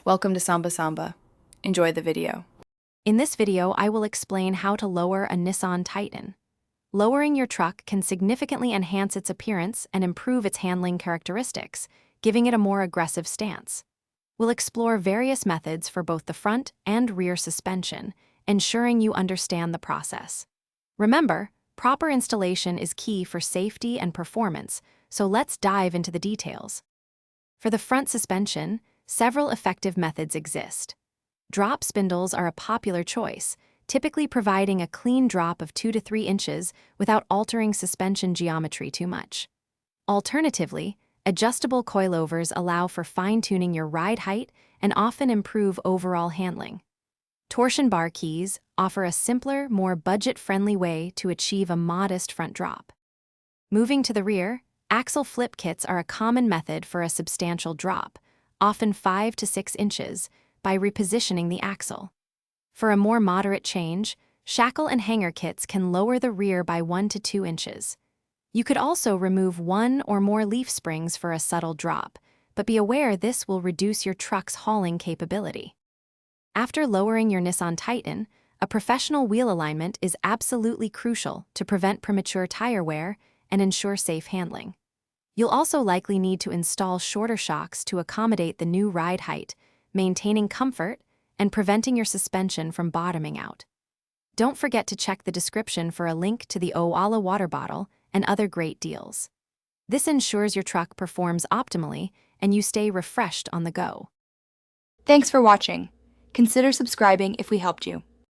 Welcome to Samba Samba. Enjoy the video. In this video, I will explain how to lower a Nissan Titan. Lowering your truck can significantly enhance its appearance and improve its handling characteristics, giving it a more aggressive stance. We'll explore various methods for both the front and rear suspension, ensuring you understand the process. Remember, proper installation is key for safety and performance, so let's dive into the details. For the front suspension, several effective methods exist. Drop spindles are a popular choice, typically providing a clean drop of 2 to 3 inches without altering suspension geometry too much. Alternatively, adjustable coilovers allow for fine-tuning your ride height and often improve overall handling. Torsion bar keys offer a simpler, more budget-friendly way to achieve a modest front drop. Moving to the rear, axle flip kits are a common method for a substantial drop, often 5 to 6 inches, by repositioning the axle. For a more moderate change, shackle and hanger kits can lower the rear by 1 to 2 inches. You could also remove 1 or more leaf springs for a subtle drop, but be aware this will reduce your truck's hauling capability. After lowering your Nissan Titan, a professional wheel alignment is absolutely crucial to prevent premature tire wear and ensure safe handling. You'll also likely need to install shorter shocks to accommodate the new ride height, maintaining comfort and preventing your suspension from bottoming out. Don't forget to check the description for a link to the Owala water bottle and other great deals. This ensures your truck performs optimally and you stay refreshed on the go. Thanks for watching. Consider subscribing if we helped you.